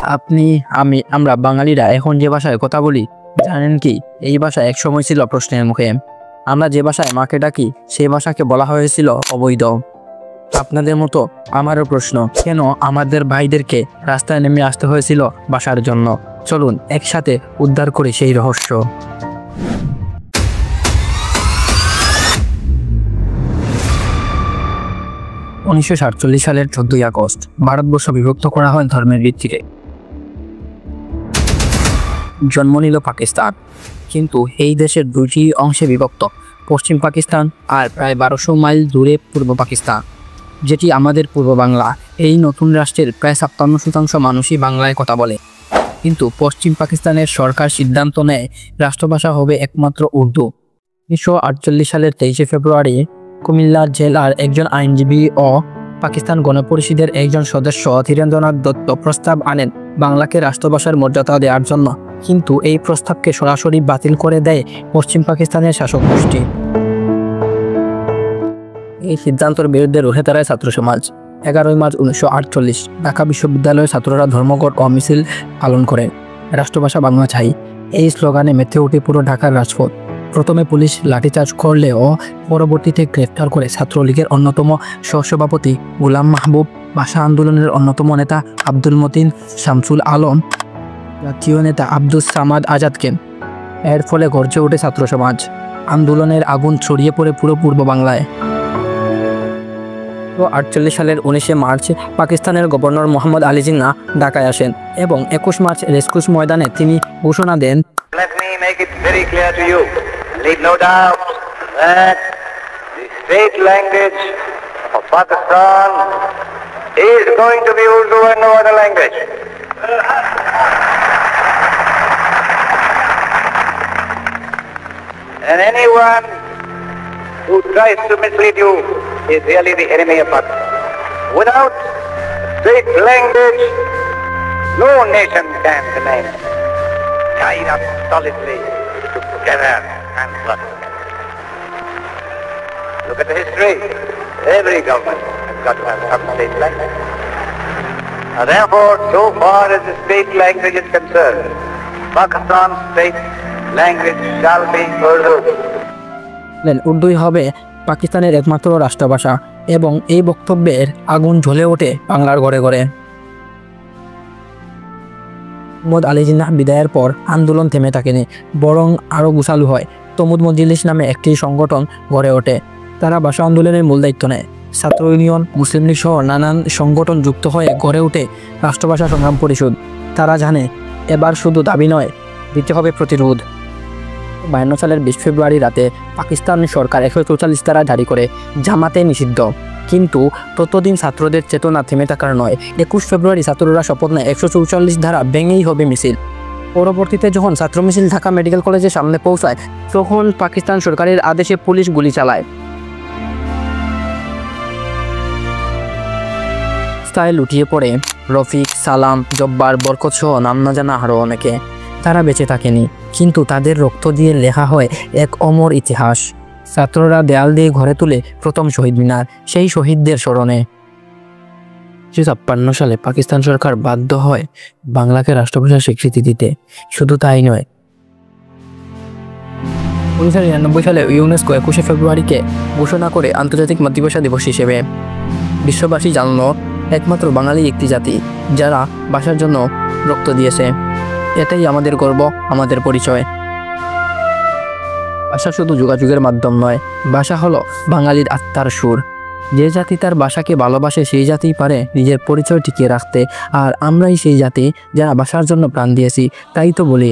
আপনি, আমরা বাঙালিরা এখন যে ভাষায় কথা বলি, জানেন কি এই ভাষা একসময় ছিল প্রশ্নের মুখে। আমরা যে ভাষায় মাকে ডাকি সেই ভাষাকে বলা হয়েছিল অবৈধ। আপনাদের মতো আমারও প্রশ্ন, কেন আমাদের ভাইদেরকে রাস্তায় নেমে আসতে হয়েছিল ভাষার জন্য? চলুন একসাথে উদ্ধার করি সেই রহস্য। 1947 সালের 14ই আগস্ট ভারতবর্ষ বিভক্ত করা হয় ধর্মের ভিত্তিতে। জন্ম নিল পাকিস্তান, কিন্তু এই দেশের দুটি অংশে বিভক্ত, পশ্চিম পাকিস্তান আর প্রায় 1200 মাইল দূরে পূর্ব পাকিস্তান, যেটি আমাদের পূর্ব বাংলা। এই নতুন রাষ্ট্রের প্রায় 57% মানুষই বাংলায় কথা বলে, কিন্তু পশ্চিম পাকিস্তানের সরকার সিদ্ধান্ত নেয় রাষ্ট্রভাষা হবে একমাত্র উর্দু। 1948 সালের 23শে ফেব্রুয়ারি কুমিল্লা জেলার একজন আইনজীবী ও পাকিস্তান গণপরিষদের একজন সদস্য ধীরেন্দ্রনাথ দত্ত প্রস্তাব আনেন বাংলাকে রাষ্ট্রভাষার মর্যাদা দেওয়ার জন্য, কিন্তু এই প্রস্তাবকে সরাসরি বাতিল করে দেয় পশ্চিম পাকিস্তানের শাসক গোষ্ঠী। এই সিদ্ধান্তের বিরুদ্ধে রুখে দাঁড়ায় ছাত্র সমাজ। 11 মার্চ 1948 ঢাকা বিশ্ববিদ্যালয়ের ছাত্ররা ধর্মঘট ও মিছিল পালন করে রাষ্ট্রভাষা বাংলা চাই এই স্লোগানে মেতে ওঠে পুরো ঢাকার রাজপথ। প্রথমে পুলিশ লাঠিচার্জ করলেও পরবর্তীতে গ্রেফতার করে ছাত্রলীগের অন্যতম সহসভাপতি গোলাম মাহবুব, ভাষা আন্দোলনের অন্যতম নেতা আব্দুল মতিন, শামসুল আলম, জাতীয় নেতা আব্দুস সামাদ আজাদকে। এর ফলে গর্জে ওঠে ছাত্র সমাজ। আন্দোলনের আগুন ছড়িয়ে পড়ে পুরো পূর্ব বাংলায়। 1948 সালের 19শে মার্চ পাকিস্তানের গভর্নর মোহাম্মদ আলী জিন্নাহ ঢাকায় আসেন এবং 21 মার্চ রেসকোর্স ময়দানে তিনি ঘোষণা দেন, Let me make it very clear to you, leave no doubt that the state language of Pakistan is going to be Urdu and no other language. And anyone who tries to mislead you is really the enemy of Pakistan. Without state language, no nation can remain tied up solidly together and trust. Look at the history. Every government has got to have some state language. Therefore, so far as the state language is concerned, Pakistan's state language shall be Urdu. উর্দুই হবে পাকিস্তানের একমাত্র রাষ্ট্রভাষা, এবং এই বক্তব্যের আগুন জ্বলে ওঠে বাংলার ঘরে ঘরে। মোহাম্মদ আলী জিন্নাহ বিদায়ের পর আন্দোলন থেমে থাকেনি, বরং আরও গুছালু হয়। তমুদ মজলিস নামে একটি সংগঠন গড়ে ওঠে। তারা ভাষা আন্দোলনের মূল দায়িত্ব নেয়। ছাত্র ইউনিয়ন, মুসলিম লীগ সহ নানান সংগঠন যুক্ত হয়ে গড়ে ওঠে রাষ্ট্রভাষা সংগ্রাম পরিষদ। তারা জানে এবার শুধু দাবি নয়, দিতে হবে প্রতিরোধ। 52 সালের 20 ফেব্রুয়ারি রাতে পাকিস্তান সরকার 144 ধারা জারি করে জামাতে নিষিদ্ধ, কিন্তু ততদিন ছাত্রদের চেতনা থেমে থাকার নয়। 21 ফেব্রুয়ারি ছাত্ররা শপথ নেয় 144 ধারা ভেঙেই হবে মিছিল। পরবর্তীতে যখন ছাত্র মিছিল ঢাকা মেডিকেল কলেজের সামনে পৌঁছায়, তখন পাকিস্তান সরকারের আদেশে পুলিশ গুলি চালায়। রাস্তায় লুটিয়ে পড়ে রফিক, সালাম, জব্বার, বরকত সহ নাম না জানা আরও অনেকে। তারা বেঁচে থাকেনি, কিন্তু তাদের রক্ত দিয়ে লেখা হয় এক অমর ইতিহাস। ছাত্ররা দেয়াল দিয়ে ঘরে তুলে প্রথম শহীদ মিনার, সেই শহীদদের স্মরণে। 1956 সালে পাকিস্তান সরকার বাধ্য হয় বাংলাকে রাষ্ট্রভাষার স্বীকৃতি দিতে। শুধু তাই নয়, 1999 সালে ইউনেস্কো 21শে ফেব্রুয়ারিকে ঘোষণা করে আন্তর্জাতিক মাতৃভাষা দিবস হিসেবে। বিশ্ববাসী জানল একমাত্র বাঙালি একটি জাতি যারা ভাষার জন্য রক্ত দিয়েছে। এটাই আমাদের গর্ব, আমাদের পরিচয়। ভাষা শুধু যোগাযোগের মাধ্যম নয়, ভাষা হলো বাঙালির আত্মার সুর। যে জাতি তার ভাষাকে ভালোবাসে সেই জাতিই পারে নিজের পরিচয় টিকিয়ে রাখতে, আর আমরাই সেই জাতি যারা ভাষার জন্য প্রাণ দিয়েছি। তাই তো বলি,